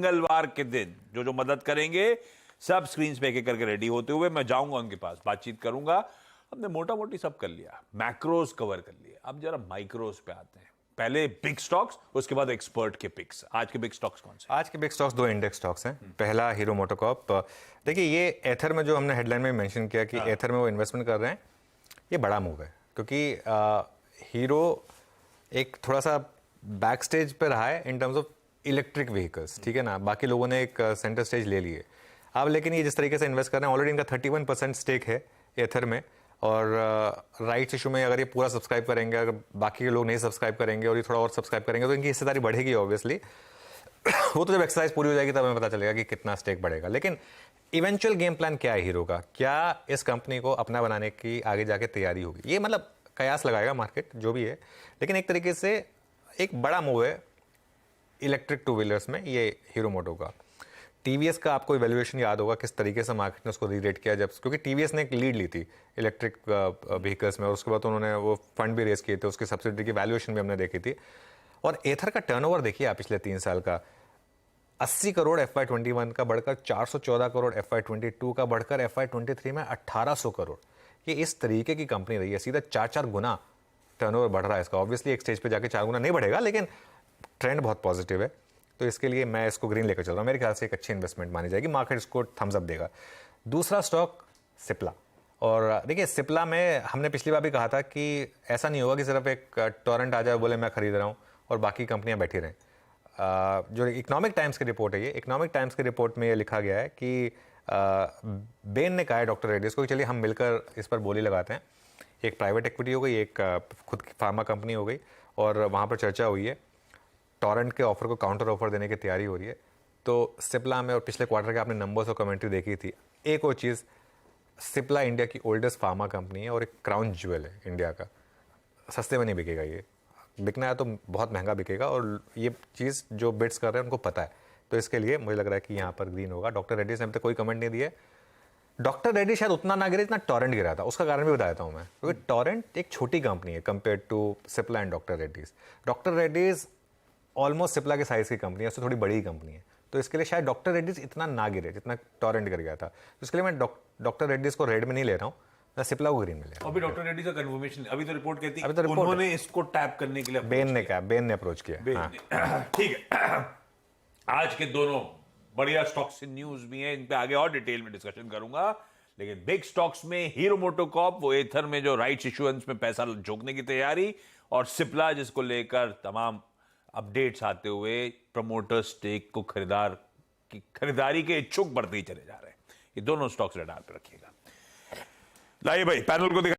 मंगलवार के दिन जो जो मदद करेंगे सब स्क्रीन पे एक करके रेडी होते हुए मैं जाऊंगा उनके पास, बातचीत करूंगा। हमने मोटा मोटी सब कर लिया, मैक्रोज कवर कर लिया, अब जरा माइक्रोज पे आते हैं। पहले बिग स्टॉक्स, उसके बाद एक्सपर्ट के पिक्स। आज के बिग स्टॉक्स कौन से? आज के बिग स्टॉक्स दो इंडेक्स स्टॉक्स हैं। पहला हीरो मोटोकॉर्प। देखिए ये एथर में जो हमने हेडलाइन में मेंशन किया कि एथर में वो इन्वेस्टमेंट कर रहे हैं, ये बड़ा मूव है क्योंकि हीरो एक थोड़ा सा बैक स्टेज पे रहा है in terms of electric vehicles, ठीक है ना। बाकी लोगों ने एक सेंटर स्टेज ले लिए अब, लेकिन ये जिस तरीके से इन्वेस्ट कर रहे हैं, ऑलरेडी इनका 31% स्टेक है एथर में, और राइट्स इशू में अगर ये पूरा सब्सक्राइब करेंगे, अगर बाकी के लोग नहीं सब्सक्राइब करेंगे और ये थोड़ा और सब्सक्राइब करेंगे तो इनकी हिस्सेदारी बढ़ेगी ऑब्वियसली। वो तो जब एक्सरसाइज पूरी हो जाएगी तब हमें पता चलेगा कि कितना स्टेक बढ़ेगा। लेकिन इवेंचुअल गेम प्लान क्या है हीरो का, क्या इस कंपनी को अपना बनाने की आगे जाके तैयारी होगी, ये मतलब कयास लगाएगा मार्केट जो भी है। लेकिन एक तरीके से एक बड़ा मूव है इलेक्ट्रिक टू व्हीलर्स में ये हीरो मोटो का। टीवीएस का आपको इवैल्यूएशन याद होगा किस तरीके से मार्केट ने उसको रीरेट किया, जब क्योंकि टीवीएस ने एक लीड ली थी इलेक्ट्रिक व्हीकल्स में, और उसके बाद उन्होंने वो फंड भी रेज किए थे, उसकी सब्सिडी की वैल्यूएशन भी हमने देखी थी। और एथर का टर्नओवर देखिए आप पिछले 3 साल का, 80 करोड़ FY21 का बढ़कर 414 करोड़, FY22 का बढ़कर FY23 में 1800 करोड़। ये इस तरीके की कंपनी रही है, सीधा 4 गुना टर्नओवर बढ़ रहा है इसका। ऑब्वियसली एक स्टेज पे जाके 4 गुना नहीं बढ़ेगा, लेकिन ट्रेंड बहुत पॉजिटिव है, तो इसके लिए मैं इसको ग्रीन लेकर चल रहा हूँ। मेरे ख्याल से एक अच्छी इन्वेस्टमेंट मानी जाएगी, मार्केट इसको थम्स अप देगा। दूसरा स्टॉक सिप्ला। और देखिए सिप्ला में हमने पिछली बार भी कहा था कि ऐसा नहीं होगा कि सिर्फ एक टॉरेंट आ जाए बोले मैं खरीद रहा हूँ और बाकी कंपनियां बैठी रहें। जो इकोनॉमिक टाइम्स की रिपोर्ट है, ये इकोनॉमिक टाइम्स की रिपोर्ट में ये लिखा गया है कि बेन ने कहा है डॉक्टर रेड्डीज को, चलिए हम मिलकर इस पर बोली लगाते हैं। एक प्राइवेट इक्विटी हो गई, एक खुद की फार्मा कंपनी हो गई, और वहाँ पर चर्चा हुई है टॉरेंट के ऑफर को काउंटर ऑफर देने की तैयारी हो रही है। तो सिप्ला में, और पिछले क्वार्टर के आपने नंबर्स और कमेंट्री देखी थी, एक और चीज़, सिप्ला इंडिया की ओल्डेस्ट फार्मा कंपनी है और एक क्राउन ज्वेल है इंडिया का। सस्ते में नहीं बिकेगा, ये बिकना है तो बहुत महंगा बिकेगा, और ये चीज़ जो बिड्स कर रहे हैं उनको पता है। तो इसके लिए मुझे लग रहा है कि यहाँ पर ग्रीन होगा। डॉक्टर रेड्डीज ने अभी तक कोई कमेंट नहीं दिया। डॉक्टर रेड्डी शायद उतना ना गिरे जितना टॉरेंट गिरा था, उसका कारण भी बता देता हूँ मैं, क्योंकि टॉरेंट एक छोटी कंपनी है compare to Cipla and doctor Reddy's. Doctor Reddy's almost Cipla के साइज की कंपनी है, उससे थोड़ी बड़ी कंपनी है, तो इसके लिए शायद डॉक्टर रेड्डीज इतना ना गिरे जितना टॉरेंट गिर गया था। तो इसके लिए मैं डॉक्टर रेड्डीज को रेड में नहीं ले रहा हूँ, मैं सिप्ला को ग्रीन में ले रहा हूँ। अभी डॉक्टर रेड्डी का कंफर्मेशन, अभी तो रिपोर्ट कहती है, अभी तो रिपोर्ट उन्होंने इसको टैप करने के लिए बेन ने अप्रोच किया। ठीक है। आज के दोनों बढ़िया स्टॉक्स से न्यूज भी है, इन पे आगे और डिटेल में डिस्कशन करूंगा। लेकिन बिग स्टॉक्स में हीरो मोटोकॉर्प, वो एथर में जो राइट्स इशुएंस में पैसा झोंकने की तैयारी, और सिप्ला जिसको लेकर तमाम अपडेट्स आते हुए प्रमोटर स्टेक को खरीदारी के इच्छुक बढ़ते ही चले जा रहे हैं। ये दोनों स्टॉक्स रडार पे रखिएगा। लाइए भाई पैनल को दिखा।